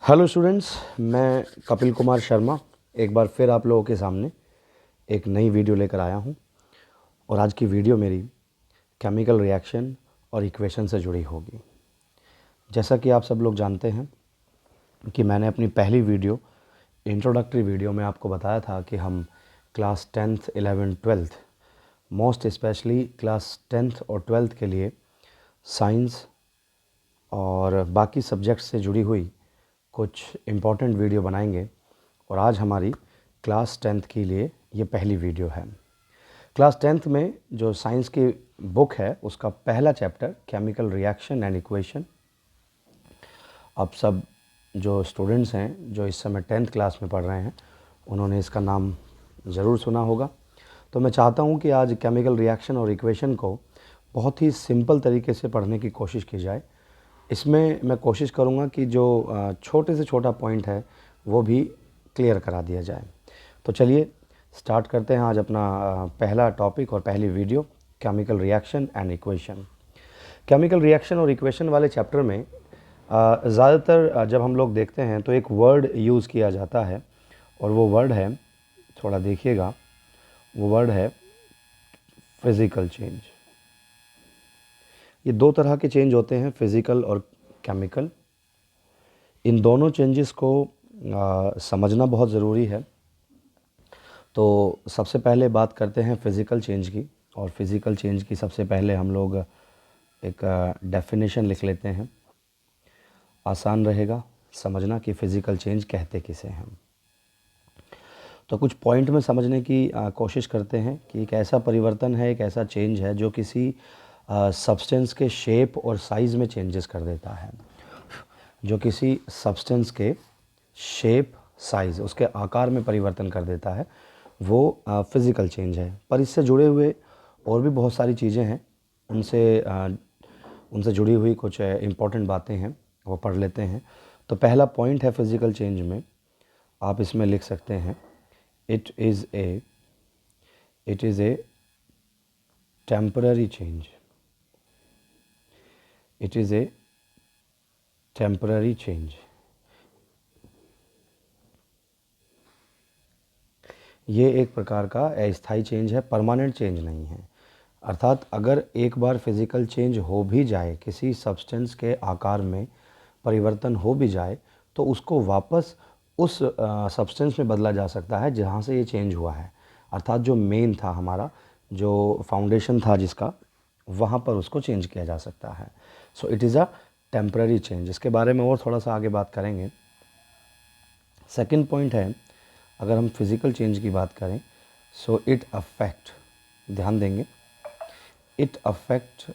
Hello students, मैं कपिल कुमार शर्मा एक बार फिर आप लोगों के सामने एक नई वीडियो लेकर आया हूं। और आज की वीडियो मेरी केमिकल रिएक्शन और इक्वेशन से जुड़ी होगी। जैसा कि आप सब लोग जानते हैं कि मैंने अपनी पहली वीडियो इंट्रोडक्टरी वीडियो में आपको बताया था कि हम class 10th 11th 12th most specially class 10th और 12th के लिए साइंस और बाकी सब्जेक्ट से जुड़ी हुई कुछ इम्पॉर्टेंट वीडियो बनाएंगे। और आज हमारी क्लास 10th के लिए ये पहली वीडियो है। क्लास 10th में जो साइंस की बुक है उसका पहला chapter chemical reaction and equation. अब सब जो स्टूडेंट्स हैं जो इस समय 10th क्लास में पढ़ रहे हैं उन्होंने इसका नाम ज़रूर सुना होगा। तो मैं चाहता हूँ कि आज केमिकल रिएक्शन और इक्वेशन को बहुत ही सिंपल तरीके से पढ़ने की कोशिश की जाए। इसमें मैं कोशिश करूँगा कि जो छोटे से छोटा पॉइंट है वो भी क्लियर करा दिया जाए। तो चलिए स्टार्ट करते हैं आज अपना पहला टॉपिक और पहली video, chemical reaction and equation. Chemical reaction और इक्वेशन वाले चैप्टर में ज़्यादातर जब हम लोग देखते हैं तो एक वर्ड यूज़ किया जाता है और वो वर्ड है, थोड़ा देखिएगा, वो वर्ड है फिज़िकल चेंज। ये दो तरह के चेंज होते हैं, फिज़िकल और केमिकल। इन दोनों चेंजेस को समझना बहुत ज़रूरी है। तो सबसे पहले बात करते हैं फ़िज़िकल चेंज की। और फिज़िकल चेंज की सबसे पहले हम लोग एक डेफिनेशन लिख लेते हैं, आसान रहेगा समझना कि फ़िज़िकल चेंज कहते किसे हैं। तो कुछ पॉइंट में समझने की कोशिश करते हैं कि एक ऐसा परिवर्तन है, एक ऐसा चेंज है जो किसी सब्सटेंस के शेप और साइज़ में चेंजेस कर देता है। जो किसी सब्सटेंस के शेप, साइज़, उसके आकार में परिवर्तन कर देता है, वो फिज़िकल चेंज है। पर इससे जुड़े हुए और भी बहुत सारी चीज़ें हैं, उनसे जुड़ी हुई कुछ इम्पॉर्टेंट बातें हैं, वो पढ़ लेते हैं। तो पहला पॉइंट है फिज़िकल चेंज में, आप इसमें लिख सकते हैं it is a temporary change. It is a temporary change. ये एक प्रकार का अस्थायी चेंज है, परमानेंट चेंज नहीं है। अर्थात अगर एक बार फिज़िकल चेंज हो भी जाए, किसी सब्सटेंस के आकार में परिवर्तन हो भी जाए, तो उसको वापस उस सब्सटेंस में बदला जा सकता है जहाँ से ये चेंज हुआ है। अर्थात जो मेन था हमारा, जो फाउंडेशन था जिसका, वहाँ पर उसको चेंज किया जा सकता है। So it is a temporary change. इसके बारे में और थोड़ा सा आगे बात करेंगे। सेकंड पॉइंट है, अगर हम फिज़िकल चेंज की बात करें, सो इट अफेक्ट, ध्यान देंगे, it affect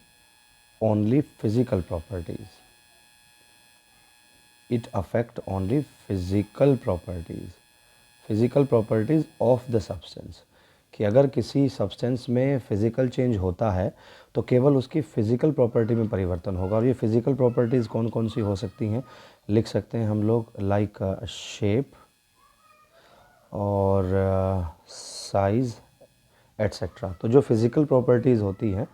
only physical properties. It affect only physical properties of the substance. कि अगर किसी सब्सटेंस में फ़िज़िकल चेंज होता है तो केवल उसकी फ़िज़िकल प्रॉपर्टी में परिवर्तन होगा। और ये फ़िज़िकल प्रॉपर्टीज़ कौन कौन सी हो सकती हैं, लिख सकते हैं हम लोग, लाइक शेप और साइज़ एट्सेट्रा। तो जो फिज़िकल प्रॉपर्टीज़ होती हैं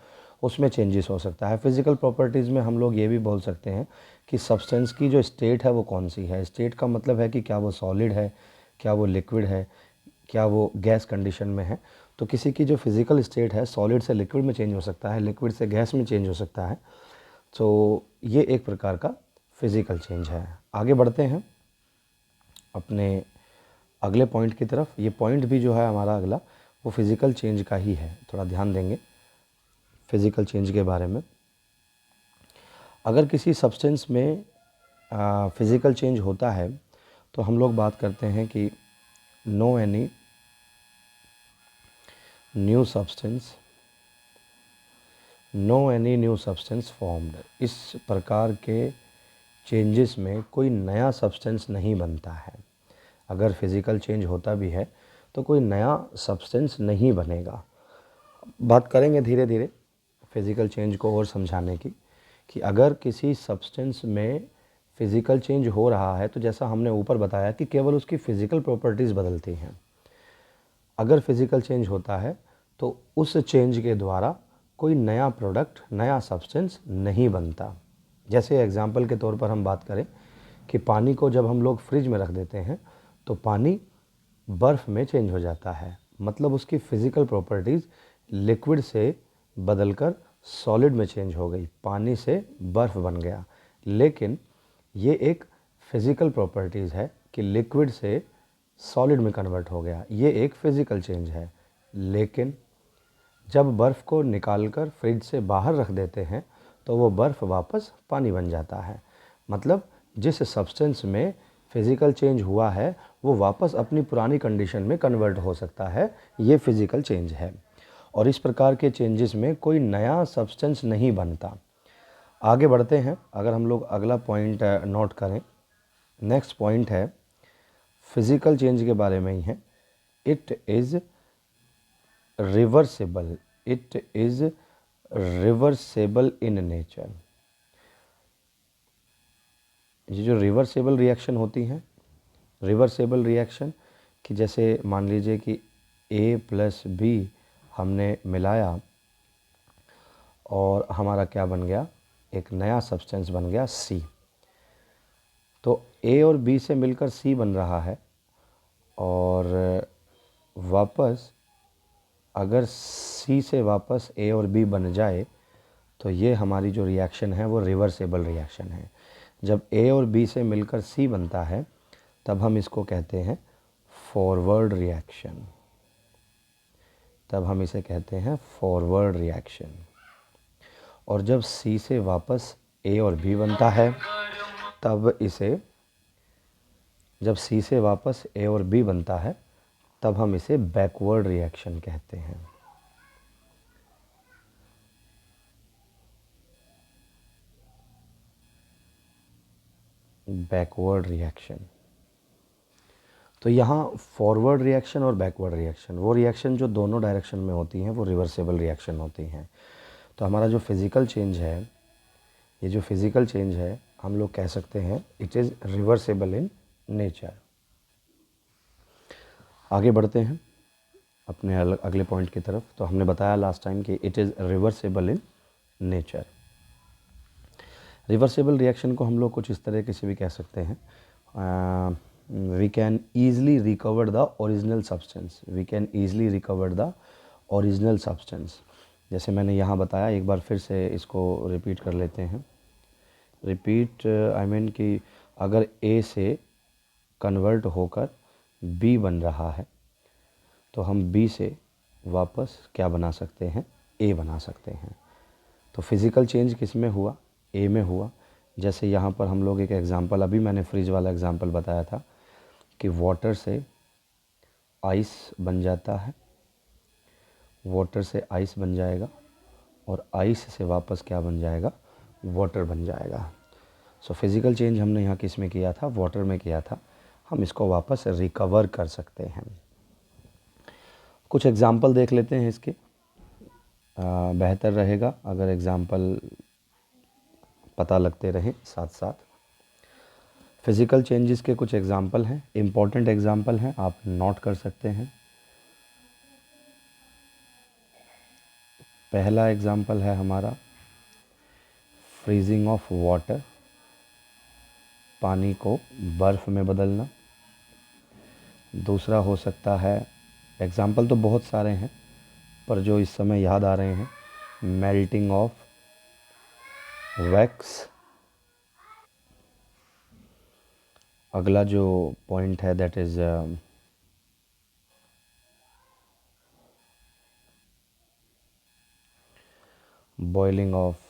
उसमें चेंजेस हो सकता है। फिज़िकल प्रॉपर्टीज़ में हम लोग ये भी बोल सकते हैं कि सब्सटेंस की जो स्टेट है वो कौन सी है। स्टेट का मतलब है कि क्या वो सॉलिड है, क्या वो लिक्विड है, क्या वो गैस कंडीशन में है। तो किसी की जो फिज़िकल स्टेट है सॉलिड से लिक्विड में चेंज हो सकता है, लिक्विड से गैस में चेंज हो सकता है। तो ये एक प्रकार का फिज़िकल चेंज है। आगे बढ़ते हैं अपने अगले पॉइंट की तरफ। ये पॉइंट भी जो है हमारा अगला, वो फिज़िकल चेंज का ही है। थोड़ा ध्यान देंगे फिज़िकल चेंज के बारे में। अगर किसी सब्सटेंस में फिज़िकल चेंज होता है तो हम लोग बात करते हैं कि no any new substance formed. इस प्रकार के चेंजेस में कोई नया सब्सटेंस नहीं बनता है। अगर फिज़िकल चेंज होता भी है तो कोई नया सब्सटेंस नहीं बनेगा। बात करेंगे धीरे धीरे फिज़िकल चेंज को और समझाने की, कि अगर किसी सब्सटेंस में फ़िज़िकल चेंज हो रहा है तो जैसा हमने ऊपर बताया कि केवल उसकी फ़िज़िकल प्रॉपर्टीज़ बदलती हैं। अगर फिज़िकल चेंज होता है तो उस चेंज के द्वारा कोई नया प्रोडक्ट, नया सब्सटेंस नहीं बनता। जैसे एग्जाम्पल के तौर पर हम बात करें कि पानी को जब हम लोग फ्रिज में रख देते हैं तो पानी बर्फ़ में चेंज हो जाता है, मतलब उसकी फ़िज़िकल प्रॉपर्टीज़ लिक्विड से बदलकर सॉलिड में चेंज हो गई, पानी से बर्फ़ बन गया। लेकिन ये एक फ़िज़िकल प्रॉपर्टीज़ है कि लिक्विड से सॉलिड में कन्वर्ट हो गया, ये एक फ़िज़िकल चेंज है। लेकिन जब बर्फ़ को निकालकर फ्रिज से बाहर रख देते हैं तो वो बर्फ़ वापस पानी बन जाता है, मतलब जिस सब्सटेंस में फ़िज़िकल चेंज हुआ है वो वापस अपनी पुरानी कंडीशन में कन्वर्ट हो सकता है, ये फ़िज़िकल चेंज है। और इस प्रकार के चेंजेस में कोई नया सब्सटेंस नहीं बनता। आगे बढ़ते हैं, अगर हम लोग अगला पॉइंट नोट करें, नेक्स्ट पॉइंट है फिज़िकल चेंज के बारे में ही है। It is reversible, it is reversible in nature. ये जो रिवर्सेबल रिएक्शन होती हैं, रिवर्सेबल रिएक्शन कि जैसे मान लीजिए कि A प्लस बी हमने मिलाया और हमारा क्या बन गया, एक नया सब्सटेंस बन गया C। तो A और B से मिलकर C बन रहा है और वापस अगर C से वापस A और B बन जाए तो ये हमारी जो रिएक्शन है वो रिवर्सेबल रिएक्शन है। जब A और B से मिलकर C बनता है तब हम इसको कहते हैं फॉरवर्ड रिएक्शन, तब हम इसे कहते हैं फॉरवर्ड रिएक्शन। और जब C से वापस A और B बनता है तब इसे, जब C से वापस A और B बनता है तब हम इसे बैकवर्ड रिएक्शन कहते हैं। Backward reaction. तो यहाँ फॉरवर्ड रिएक्शन और बैकवर्ड रिएक्शन, वो रिएक्शन जो दोनों डायरेक्शन में होती हैं वो रिवर्सेबल रिएक्शन होती हैं। तो हमारा जो फिज़िकल चेंज है, ये जो फिज़िकल चेंज है हम लोग कह सकते हैं it is reversible in nature. आगे बढ़ते हैं अपने अगले पॉइंट की तरफ। तो हमने बताया लास्ट टाइम कि it is reversible in nature. Reversible reaction को हम लोग कुछ इस तरीके से भी कह सकते हैं, we can easily recover the original substance, we can easily recover the original substance. जैसे मैंने यहाँ बताया, एक बार फिर से इसको रिपीट कर लेते हैं। रिपीट आई मीन कि अगर A से कन्वर्ट होकर B बन रहा है तो हम B से वापस क्या बना सकते हैं, A बना सकते हैं। तो फिज़िकल चेंज किस में हुआ, A में हुआ। जैसे यहाँ पर हम लोग एक एग्ज़ाम्पल, अभी मैंने फ्रिज वाला एग्ज़ाम्पल बताया था कि वाटर से आइस बन जाता है, वाटर से आइस बन जाएगा और आइस से वापस क्या बन जाएगा, वाटर बन जाएगा। सो फिज़िकल चेंज हमने यहाँ किस में किया था, वाटर में किया था। हम इसको वापस रिकवर कर सकते हैं। कुछ एग्ज़ाम्पल देख लेते हैं इसके, बेहतर रहेगा अगर एग्ज़ाम्पल पता लगते रहें साथ साथ। फिज़िकल चेंजेस के कुछ एग्ज़ाम्पल हैं, इम्पॉर्टेंट एग्ज़ाम्पल हैं, आप नोट कर सकते हैं। पहला एग्ज़ाम्पल है हमारा फ्रीजिंग ऑफ वाटर, पानी को बर्फ़ में बदलना। दूसरा हो सकता है, एग्ज़ाम्पल तो बहुत सारे हैं पर जो इस समय याद आ रहे हैं, मेल्टिंग ऑफ वैक्स। अगला जो पॉइंट है that is boiling of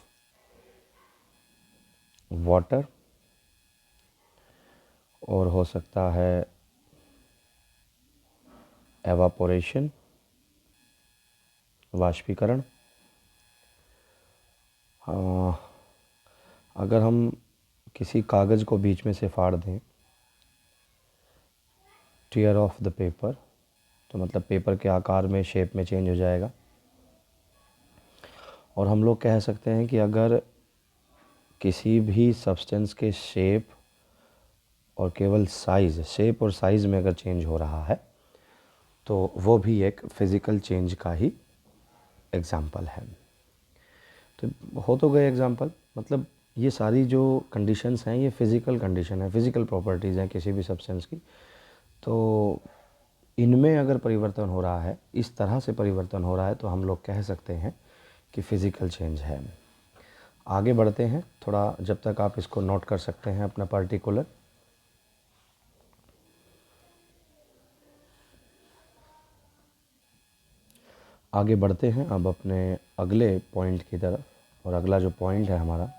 water, और हो सकता है एवापोरेशन, वाष्पीकरण। अगर हम किसी कागज़ को बीच में से फाड़ दें, टीयर ऑफ द पेपर, तो मतलब पेपर के आकार में, शेप में चेंज हो जाएगा। और हम लोग कह सकते हैं कि अगर किसी भी सब्सटेंस के शेप और केवल साइज़, शेप और साइज़ में अगर चेंज हो रहा है तो वो भी एक फ़िज़िकल चेंज का ही एग्ज़ाम्पल है। तो हो तो गए एग्ज़ाम्पल, मतलब ये सारी जो कंडीशंस हैं ये फ़िज़िकल कंडीशन है, फ़िज़िकल प्रॉपर्टीज़ हैं किसी भी सब्सटेंस की। तो इनमें अगर परिवर्तन हो रहा है, इस तरह से परिवर्तन हो रहा है, तो हम लोग कह सकते हैं कि फ़िज़िकल चेंज है। आगे बढ़ते हैं थोड़ा, जब तक आप इसको नोट कर सकते हैं अपना पर्टिकुलर। आगे बढ़ते हैं अब अपने अगले पॉइंट की तरफ। और अगला जो पॉइंट है हमारा,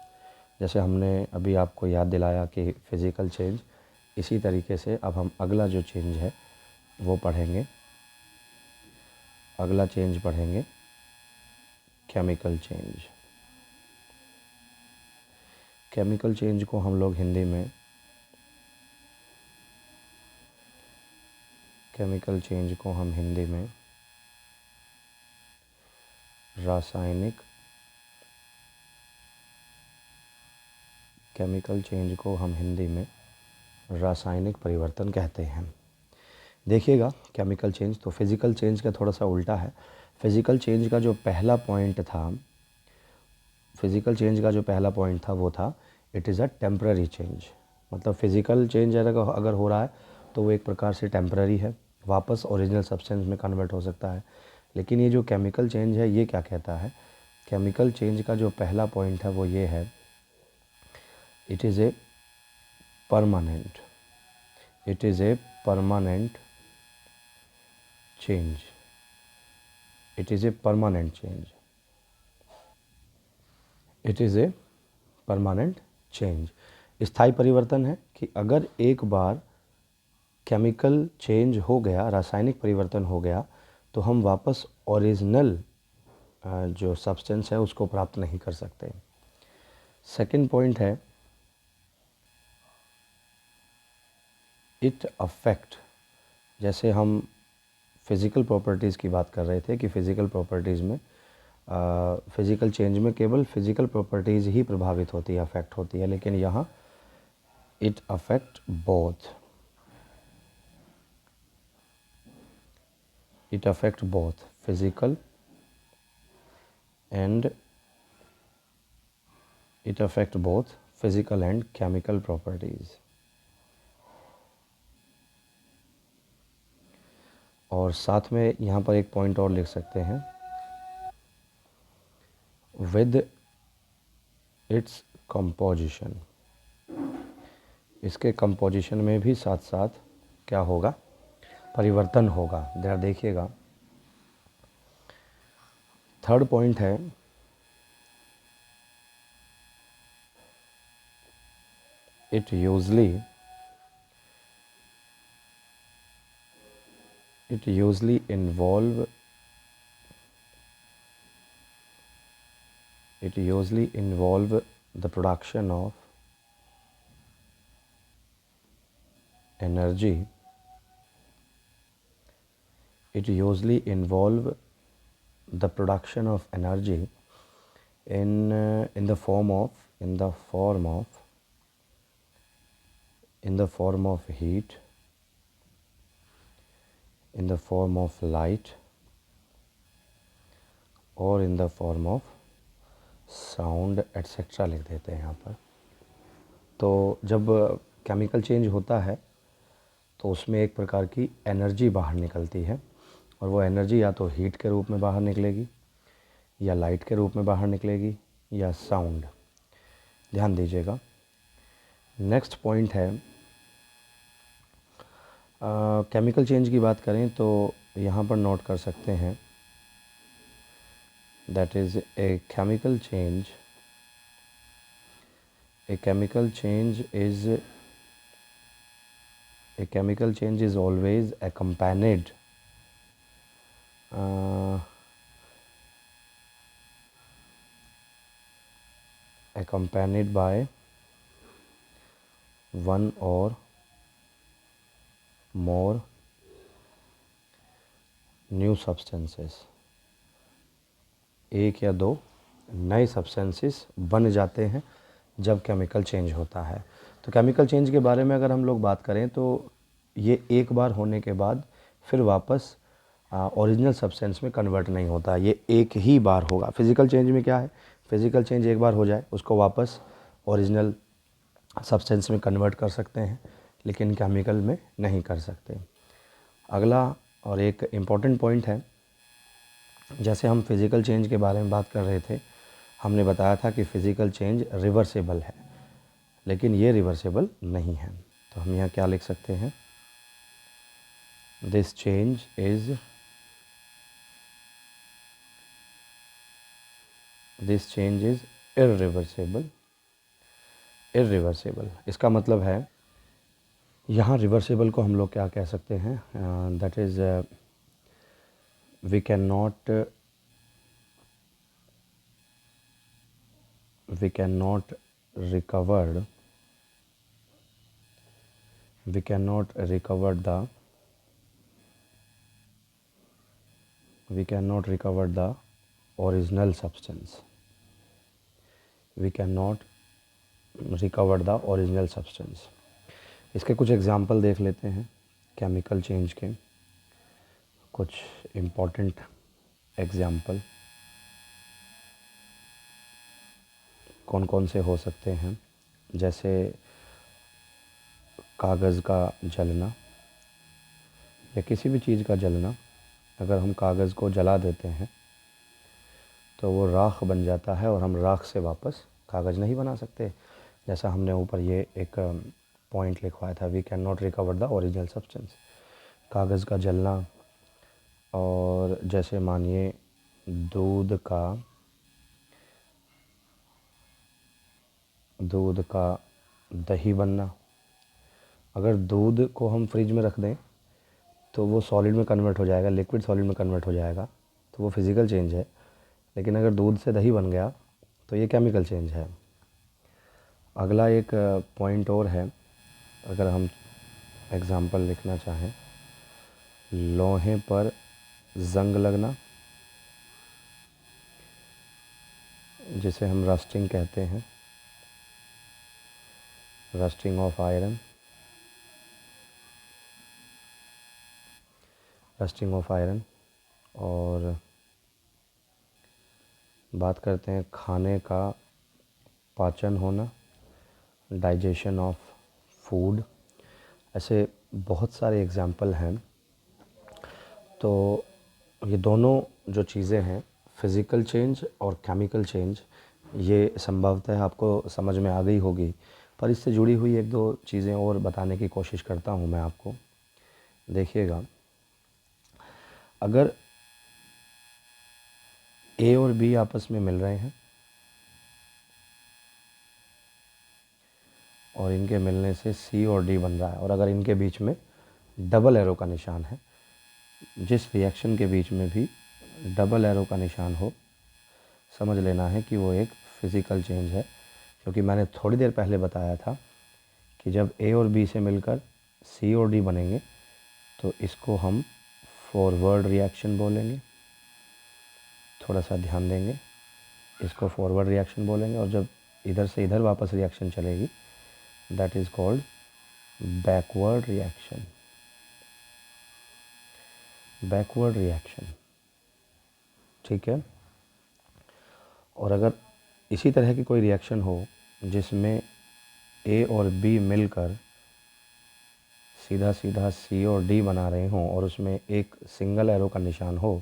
जैसे हमने अभी आपको याद दिलाया कि फ़िज़िकल चेंज, इसी तरीके से अब हम अगला जो चेंज है वो पढ़ेंगे। अगला चेंज पढ़ेंगे केमिकल चेंज। केमिकल चेंज को हम लोग हिंदी में, केमिकल चेंज को हम हिंदी में रासायनिक, केमिकल चेंज को हम हिंदी में रासायनिक परिवर्तन कहते हैं। देखिएगा, केमिकल चेंज तो फिज़िकल चेंज का थोड़ा सा उल्टा है। फिज़िकल चेंज का जो पहला पॉइंट था, फिज़िकल चेंज का जो पहला पॉइंट था वो था it is a temporary change. मतलब फ़िज़िकल चेंज अगर हो रहा है तो वो एक प्रकार से टेम्पररी है, वापस ओरिजिनल सब्सटेंस में कन्वर्ट हो सकता है। लेकिन ये जो केमिकल चेंज है ये क्या कहता है? केमिकल चेंज का जो पहला पॉइंट है वो ये है, it is a permanent, it is a permanent change, it is a permanent change, it is a permanent change. स्थायी परिवर्तन है कि अगर एक बार केमिकल चेंज हो गया, रासायनिक परिवर्तन हो गया, तो हम वापस ओरिजिनल जो सब्सटेंस है उसको प्राप्त नहीं कर सकते। सेकंड पॉइंट है इट अफेक्ट, जैसे हम फिज़िकल प्रॉपर्टीज़ की बात कर रहे थे कि फ़िज़िकल प्रॉपर्टीज़ में, फ़िज़िकल चेंज में केवल फ़िज़िकल प्रॉपर्टीज़ ही प्रभावित होती है, अफेक्ट होती है। लेकिन यहाँ it affect both, it affect both physical and it affect both physical and chemical properties। और साथ में यहाँ पर एक पॉइंट और लिख सकते हैं, with its composition, इसके कंपोजिशन में भी साथ साथ क्या होगा? परिवर्तन होगा। जरा देखिएगा, थर्ड पॉइंट है it usually involve the production of energy, it usually involve the production of energy in the form of heat, in the form of light, और in the form of sound etcetera लिख देते हैं यहाँ पर। तो जब chemical change होता है तो उसमें एक प्रकार की एनर्जी बाहर निकलती है, और वो एनर्जी या तो हीट के रूप में बाहर निकलेगी, या लाइट के रूप में बाहर निकलेगी, या साउंड। ध्यान दीजिएगा। नेक्स्ट पॉइंट है, केमिकल चेंज की बात करें तो यहाँ पर नोट कर सकते हैं, that is a chemical change, a chemical change is always accompanied by one or more new substances, एक या दो नए सब्सटेंसेस बन जाते हैं जब केमिकल चेंज होता है। तो केमिकल चेंज के बारे में अगर हम लोग बात करें तो ये एक बार होने के बाद फिर वापस ओरिजिनल सब्सटेंस में कन्वर्ट नहीं होता, ये एक ही बार होगा। फिज़िकल चेंज में क्या है, फिज़िकल चेंज एक बार हो जाए उसको वापस ओरिजिनल सब्सटेंस में कन्वर्ट कर सकते हैं, लेकिन केमिकल में नहीं कर सकते। अगला और एक इम्पॉर्टेंट पॉइंट है, जैसे हम फिज़िकल चेंज के बारे में बात कर रहे थे, हमने बताया था कि फ़िज़िकल चेंज रिवर्सेबल है, लेकिन ये रिवर्सेबल नहीं है। तो हम यहाँ क्या लिख सकते हैं, दिस चेंज इज़ इर्रिवर्सेबल। इर्रिवर्सेबल इसका मतलब है, यहाँ रिवर्सेबल को हम लोग क्या कह सकते हैं, that is we can not recover we cannot recover the original substance. We cannot recover the original substance. इसके कुछ एग्जाम्पल देख लेते हैं केमिकल चेंज के, कुछ इम्पॉर्टेंट एग्जाम्पल कौन कौन से हो सकते हैं। जैसे कागज़ का जलना या किसी भी चीज़ का जलना, अगर हम कागज़ को जला देते हैं तो वो राख बन जाता है और हम राख से वापस कागज़ नहीं बना सकते। जैसा हमने ऊपर ये एक पॉइंट लिखवाया था, we can not recover the original substance, कागज़ का जलना। और जैसे मानिए दूध का दही बनना, अगर दूध को हम फ्रिज में रख दें तो वो सॉलिड में कन्वर्ट हो जाएगा, लिक्विड सॉलिड में कन्वर्ट हो जाएगा, तो वो फिज़िकल चेंज है। लेकिन अगर दूध से दही बन गया तो ये केमिकल चेंज है। अगला एक पॉइंट और है, अगर हम एग्ज़ाम्पल लिखना चाहें, लोहे पर जंग लगना, जिसे हम रस्टिंग कहते हैं, रस्टिंग ऑफ आयरन, और बात करते हैं खाने का पाचन होना, डाइजेशन ऑफ फूड। ऐसे बहुत सारे एग्जाम्पल हैं। तो ये दोनों जो चीज़ें हैं, फ़िज़िकल चेंज और केमिकल चेंज, ये संभवतः आपको समझ में आ गई होगी, पर इससे जुड़ी हुई एक दो चीज़ें और बताने की कोशिश करता हूँ मैं आपको। देखिएगा, अगर ए और बी आपस में मिल रहे हैं और इनके मिलने से सी और डी बन रहा है, और अगर इनके बीच में डबल एरो का निशान है, जिस रिएक्शन के बीच में भी डबल एरो का निशान हो, समझ लेना है कि वो एक फ़िज़िकल चेंज है। क्योंकि मैंने थोड़ी देर पहले बताया था कि जब ए और बी से मिलकर सी और डी बनेंगे तो इसको हम फॉरवर्ड रिएक्शन बोलेंगे। थोड़ा सा ध्यान देंगे, इसको फॉरवर्ड रिएक्शन बोलेंगे, और जब इधर से इधर वापस रिएक्शन चलेगी, that is called backward reaction. Backward reaction, ठीक है। और अगर इसी तरह की कोई रिएक्शन हो जिसमें ए और बी मिलकर सीधा सीधा सी और डी बना रहे हों और उसमें एक सिंगल एरो का निशान हो,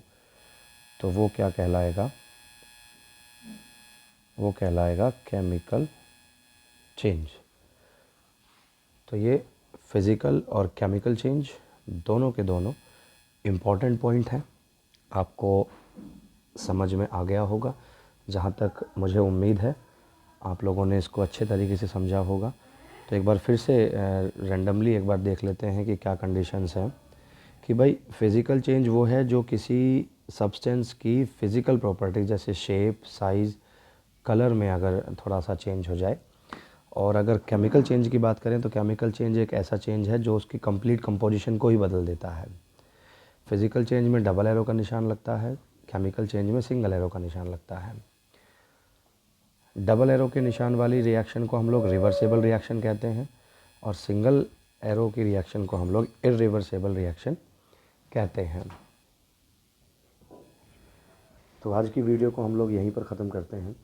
तो वो क्या कहलाएगा, वो कहलाएगा केमिकल चेंज। तो ये फिज़िकल और केमिकल चेंज दोनों के दोनों इम्पॉर्टेंट पॉइंट हैं, आपको समझ में आ गया होगा। जहाँ तक मुझे उम्मीद है आप लोगों ने इसको अच्छे तरीके से समझा होगा। तो एक बार फिर से रैंडमली एक बार देख लेते हैं कि क्या कंडीशंस हैं। कि भाई फ़िज़िकल चेंज वो है जो किसी सब्सटेंस की फ़िज़िकल प्रॉपर्टी जैसे शेप, साइज़, कलर में अगर थोड़ा सा चेंज हो जाए। और अगर केमिकल चेंज की बात करें तो केमिकल चेंज एक ऐसा चेंज है जो उसकी कंप्लीट कंपोजिशन को ही बदल देता है। फ़िज़िकल चेंज में डबल एरो का निशान लगता है, केमिकल चेंज में सिंगल एरो का निशान लगता है। डबल एरो के निशान वाली रिएक्शन को हम लोग रिवर्सेबल रिएक्शन कहते हैं, और सिंगल एरो की रिएक्शन को हम लोग इर्रिवर्सेबल रिएक्शन कहते हैं। तो आज की वीडियो को हम लोग यहीं पर ख़त्म करते हैं।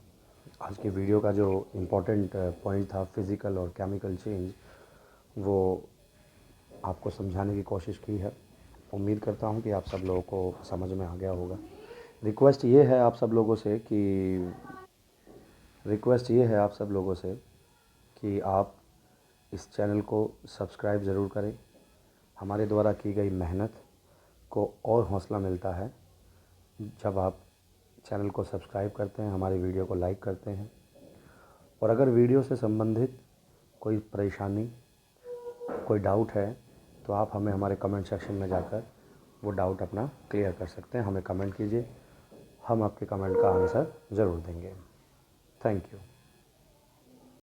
आज की वीडियो का जो इम्पोर्टेंट पॉइंट था फिज़िकल और केमिकल चेंज, वो आपको समझाने की कोशिश की है। उम्मीद करता हूँ कि आप सब लोगों को समझ में आ गया होगा। रिक्वेस्ट ये है आप सब लोगों से कि आप इस चैनल को सब्सक्राइब ज़रूर करें। हमारे द्वारा की गई मेहनत को और हौसला मिलता है जब आप चैनल को सब्सक्राइब करते हैं, हमारी वीडियो को लाइक करते हैं। और अगर वीडियो से संबंधित कोई परेशानी, कोई डाउट है, तो आप हमें हमारे कमेंट सेक्शन में जाकर वो डाउट अपना क्लियर कर सकते हैं। हमें कमेंट कीजिए, हम आपके कमेंट का आंसर ज़रूर देंगे। Thank you.